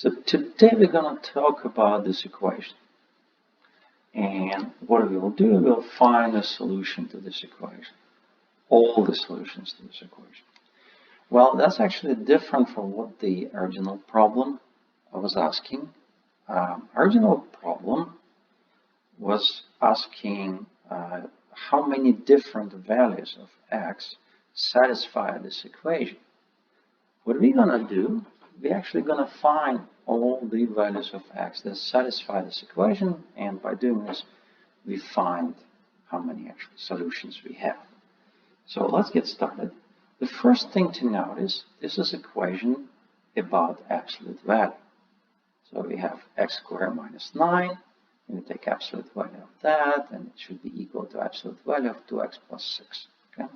So today we're going to talk about this equation. And what we will do, we'll find a solution to this equation. All the solutions to this equation. Well, that's actually different from what the original problem I was asking. Original problem was asking how many different values of x satisfy this equation. What we're going to do, we're actually going to find all the values of x that satisfy this equation, and by doing this, we find how many actual solutions we have. So let's get started. The first thing to notice, this is an equation about absolute value. So we have x squared minus 9, and we take absolute value of that, and it should be equal to absolute value of 2x plus 6. Okay?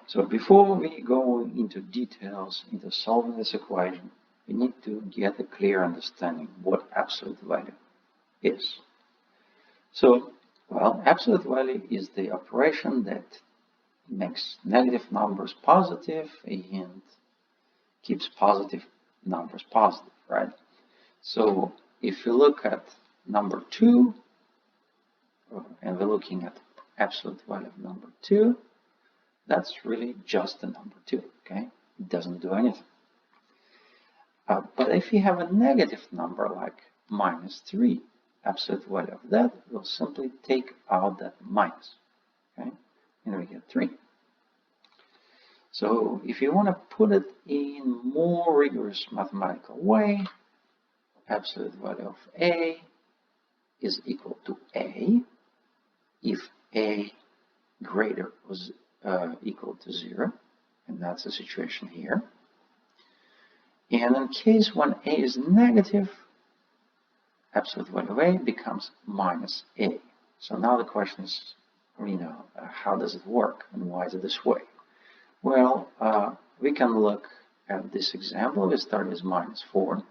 So before we go into details into solving this equation, we need to get a clear understanding what absolute value is. So, well, absolute value is the operation that makes negative numbers positive and keeps positive numbers positive, right? So if you look at number 2, and we're looking at absolute value of number 2, that's really just the number 2, okay? It doesn't do anything. But if you have a negative number like minus 3, absolute value of that, we'll simply take out that minus, okay? And we get 3. So if you want to put it in more rigorous mathematical way, absolute value of a is equal to a if a greater was equal to 0, and that's the situation here. And in case when a is negative, absolute value of a becomes minus a. So now the question is, how does it work and why is it this way? Well, we can look at this example. We start with minus 4,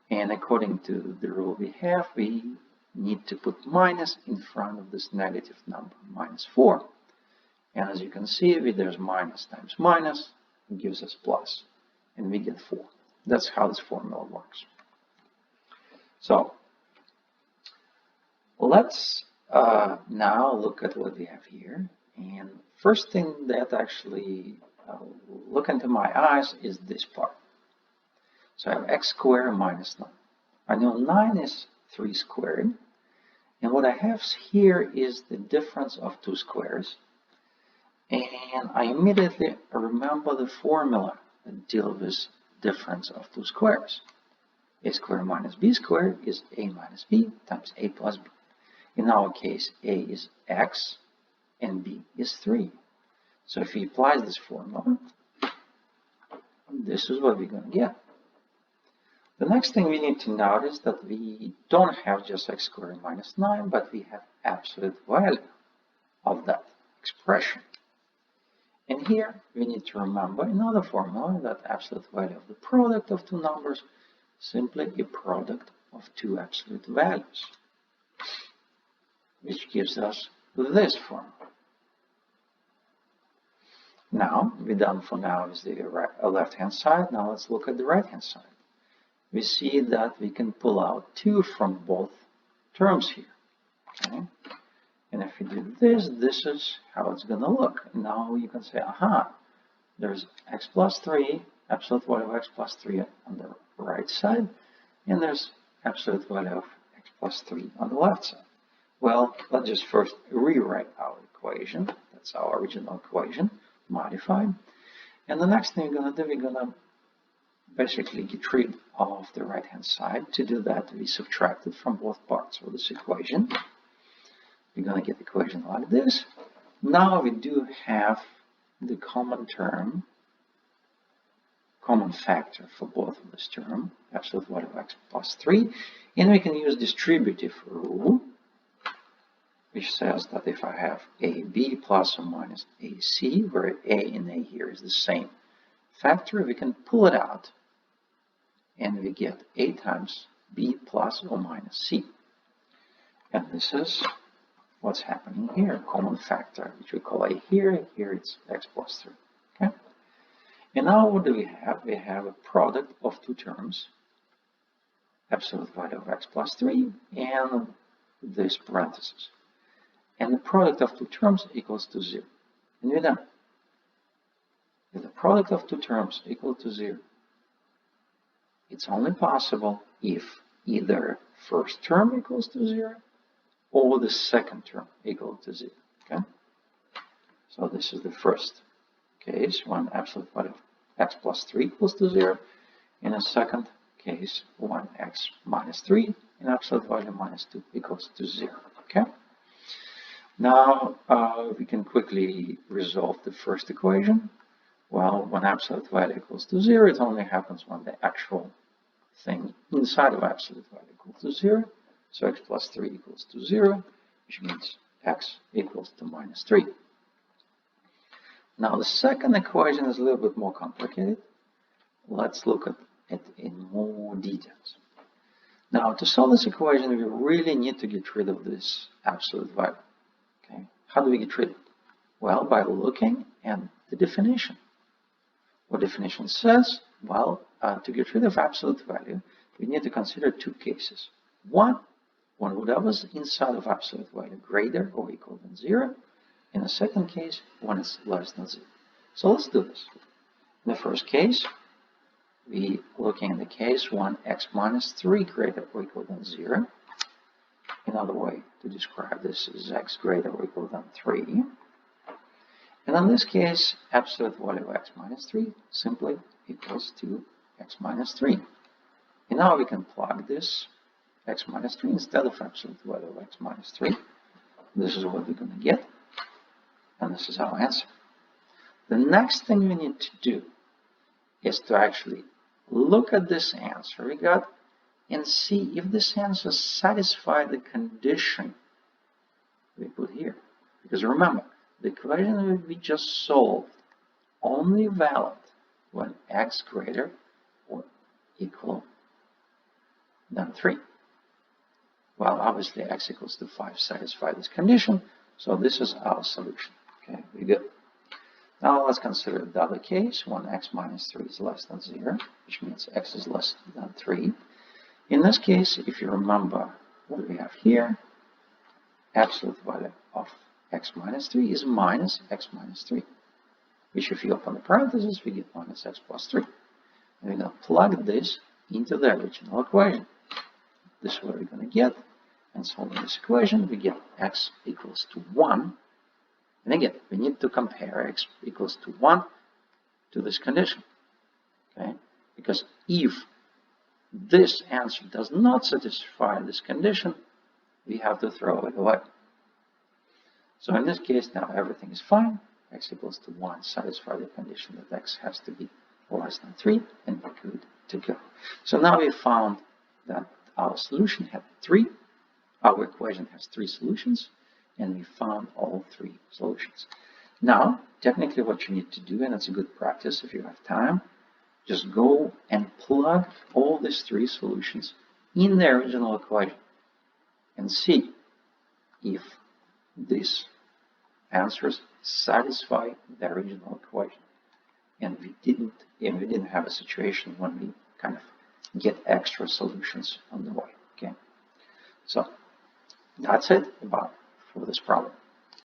and according to the rule we have, we need to put minus in front of this negative number, minus 4. And as you can see, there's minus times minus, it gives us plus, and we get 4. That's how this formula works. So let's now look at what we have here. And first thing that actually look into my eyes is this part. So I have x squared minus 9. I know 9 is 3 squared. And what I have here is the difference of 2 squares. And I immediately remember the formula that deals with difference of 2 squares. A squared minus b squared is a minus b times a plus b. In our case, a is x and b is 3. So if we apply this formula, this is what we're going to get. The next thing we need to notice that we don't have just x squared minus 9, but we have absolute value of that expression. And here we need to remember another formula, that absolute value of the product of two numbers is simply a product of two absolute values, which gives us this formula. Now, we're done for now with the left-hand side. Now let's look at the right-hand side. We see that we can pull out 2 from both terms here. Okay? And if we do this, this is how it's going to look. Now you can say, aha, there's x plus 3, absolute value of x plus 3 on the right side, and there's absolute value of x plus 3 on the left side. Well, let's just first rewrite our equation. That's our original equation, modified. And the next thing we're going to do, we're going to basically get rid of the right-hand side. To do that, we subtract it from both parts of this equation. We're going to get the equation like this. Now we do have the common term, common factor for both of this term, absolute value of x plus 3. And we can use distributive rule, which says that if I have AB plus or minus AC, where A and A here is the same factor, we can pull it out and we get A times B plus or minus C. And this is what's happening here, common factor, which we call A here. Here it's x plus 3. Okay? And now what do we have? We have a product of two terms, absolute value of x plus 3 and this parenthesis. And the product of two terms equals to 0. And we're done. If the product of two terms equal to 0, it's only possible if either first term equals to 0 or the second term equal to 0. Okay? So this is the first case when absolute value of x plus 3 equals to 0. In a second case, when x minus 3 and absolute value minus 2 equals to 0. Okay? Now we can quickly resolve the first equation. Well, when absolute value equals to 0, it only happens when the actual thing inside of absolute value equals to 0. So x plus 3 equals to 0, which means x equals to minus 3. Now the second equation is a little bit more complicated. Let's look at it in more details. Now to solve this equation, we really need to get rid of this absolute value. Okay? How do we get rid of it? Well, by looking at the definition. What definition says? Well, to get rid of absolute value, we need to consider two cases. One, when whatever's inside of absolute value greater or equal than 0. In the second case, when it's less than 0. So let's do this. In the first case, we looking at the case when x minus 3 greater or equal than 0. Another way to describe this is x greater or equal than 3. And in this case, absolute value of x minus 3 simply equals to x minus 3. And now we can plug this x minus 3 instead of absolute value of x minus 3. This is what we're going to get. And this is our answer. The next thing we need to do is to actually look at this answer we got and see if this answer satisfies the condition we put here. Because remember, the equation we just solved only valid when x greater or equal than 3. Well, obviously x equals to 5 satisfies this condition, so this is our solution. Okay, we're good. Now let's consider the other case when x minus 3 is less than 0, which means x is less than 3. In this case, if you remember what we have here, absolute value of x minus 3 is minus x minus 3, which if you open the parentheses, we get minus x plus 3. And we're going to plug this into the original equation. This is what we're going to get. And solving this equation, we get x equals to 1. And again, we need to compare x equals to 1 to this condition. Okay? Because if this answer does not satisfy this condition, we have to throw it away. So in this case, now everything is fine. X equals to 1 satisfies the condition that x has to be less than 3, and we're good to go. So now we found that our solution had 3. Our equation has 3 solutions, and we found all 3 solutions. Now, technically what you need to do, and it's a good practice if you have time, just go and plug all these 3 solutions in the original equation and see if these answers satisfy the original equation. And we didn't have a situation when we kind of get extra solutions on the way. Okay, so that's it for this problem.